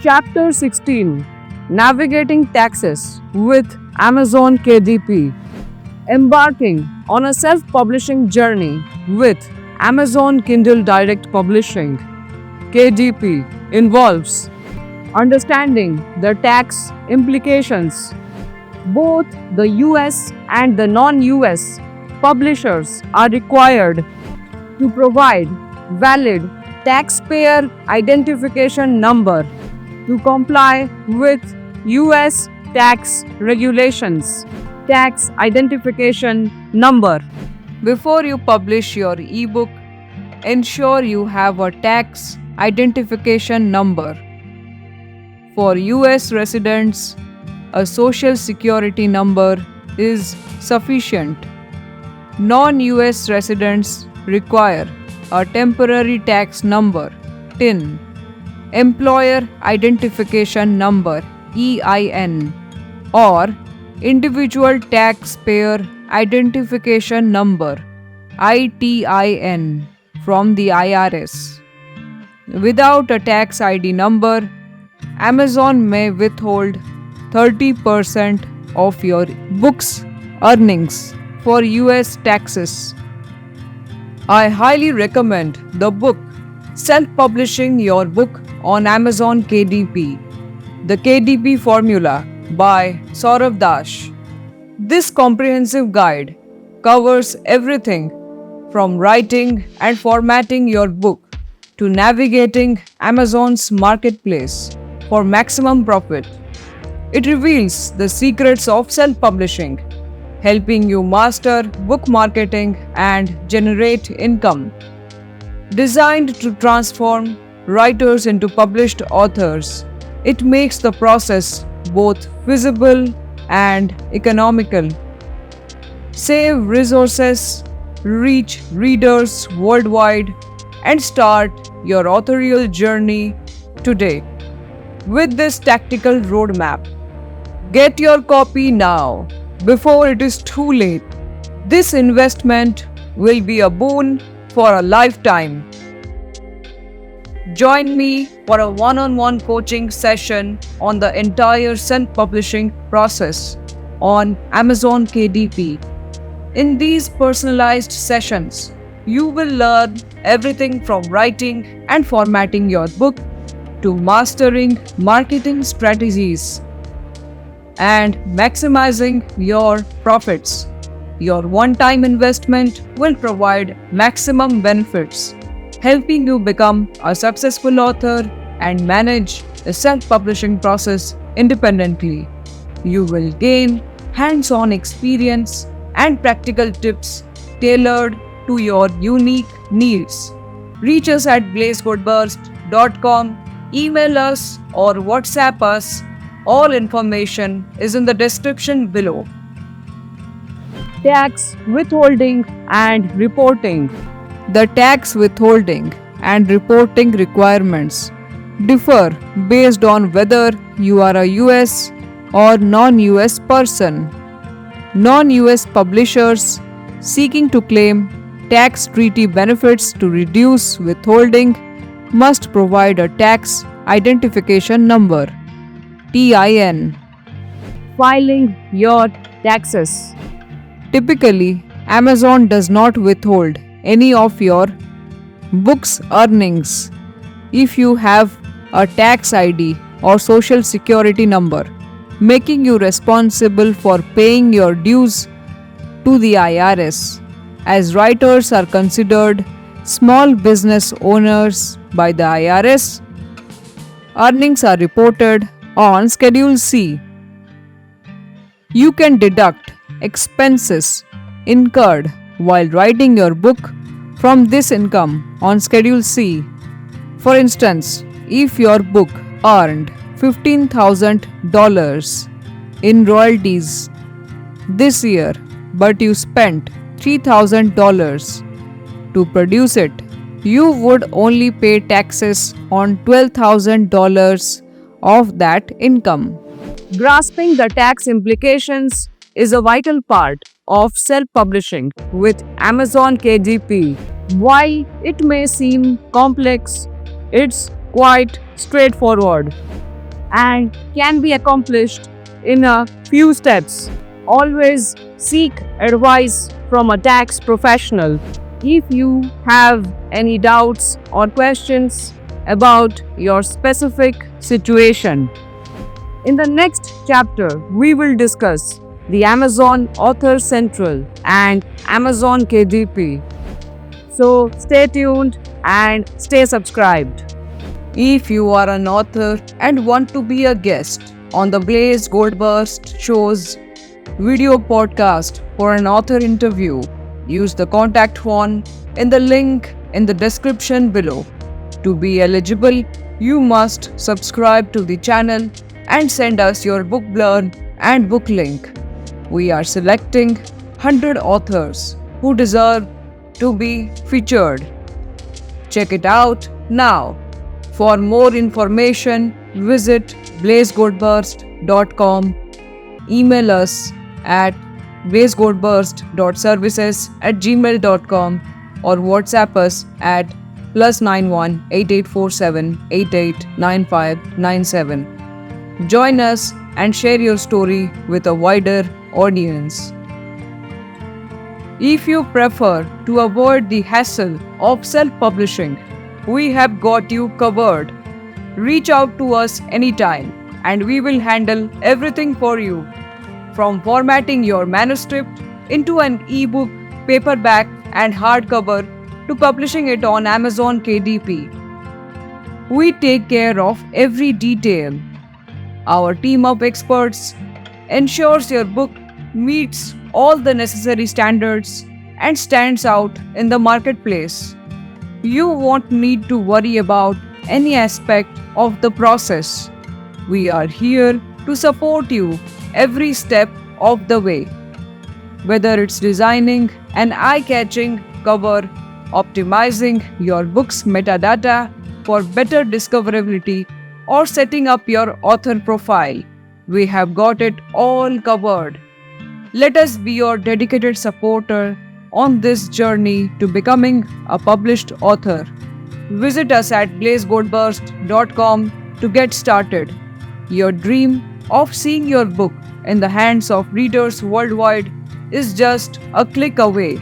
Chapter 16, Navigating Taxes with Amazon KDP. Embarking on a self-publishing journey with Amazon Kindle Direct Publishing. KDP involves understanding the tax implications. Both the US and the non-US publishers are required to provide valid taxpayer identification number to comply with US tax regulations. Tax identification number. Before you publish your ebook, ensure you have a tax identification number. For US residents, a social security number is sufficient. Non-US residents require a temporary tax number, TIN, employer identification number, EIN, or individual taxpayer identification number, ITIN, from the IRS. Without a tax ID number, Amazon may withhold 30% of your book's earnings for US taxes. I highly recommend the book Self-Publishing Your Book on Amazon KDP, The KDP Formula by Saurav Dash. This comprehensive guide covers everything from writing and formatting your book to navigating Amazon's marketplace for maximum profit. It reveals the secrets of self-publishing, helping you master book marketing and generate income. Designed to transform writers into published authors, it makes the process both feasible and economical. Save resources, reach readers worldwide, and start your authorial journey today with this tactical roadmap. Get your copy now before it is too late. This investment will be a boon for a lifetime. Join me for a one-on-one coaching session on the entire self-publishing process on Amazon KDP. In these personalized sessions, you will learn everything from writing and formatting your book to mastering marketing strategies and maximizing your profits. Your one-time investment will provide maximum benefits, helping you become a successful author and manage the self-publishing process independently. You will gain hands-on experience and practical tips tailored to your unique needs. Reach us at blazegoodburst.com, email us or WhatsApp us. All information is in the description below. Tax withholding and reporting. The tax withholding and reporting requirements differ based on whether you are a US or non-US person. Non-US publishers seeking to claim tax treaty benefits to reduce withholding must provide a tax identification number, TIN. Filing your taxes. Typically, Amazon does not withhold any of your book's earnings if you have a tax ID or social security number, making you responsible for paying your dues to the IRS, as writers are considered small business owners by the IRS. Earnings are reported on Schedule C. You can deduct expenses incurred while writing your book from this income on Schedule C. For instance, if your book earned $15,000 in royalties this year, but you spent $3,000 to produce it, you would only pay taxes on $12,000 of that income. Grasping the tax implications is a vital part of self-publishing with Amazon KDP. While it may seem complex, it's quite straightforward. and can be accomplished in a few steps. Always seek advice from a tax professional. If you have any doubts or questions about your specific situation. In the next chapter, we will discuss the Amazon Author Central and Amazon KDP. So stay tuned and stay subscribed. If you are an author and want to be a guest on the Blaze Goldburst Show's video podcast for an author interview, use the contact form in the link in the description below. To be eligible, you must subscribe to the channel and send us your book blurb and book link. We are selecting 100 authors who deserve to be featured. Check it out now. For more information, visit blazegoldburst.com. Email us at blazegoldburst.services@gmail.com or WhatsApp us at +91 8847 889597. Join us and share your story with a wider audience. If you prefer to avoid the hassle of self-publishing, we have got you covered. Reach out to us anytime and we will handle everything for you. From formatting your manuscript into an ebook, paperback, and hardcover to publishing it on Amazon KDP. We take care of every detail. Our team of experts ensures your book meets all the necessary standards and stands out in the marketplace. You won't need to worry about any aspect of the process. We are here to support you every step of the way. Whether it's designing an eye-catching cover, optimizing your book's metadata for better discoverability, or setting up your author profile, we have got it all covered. Let us be your dedicated supporter on this journey to becoming a published author. Visit us at blazegoldburst.com to get started. Your dream of seeing your book in the hands of readers worldwide is just a click away.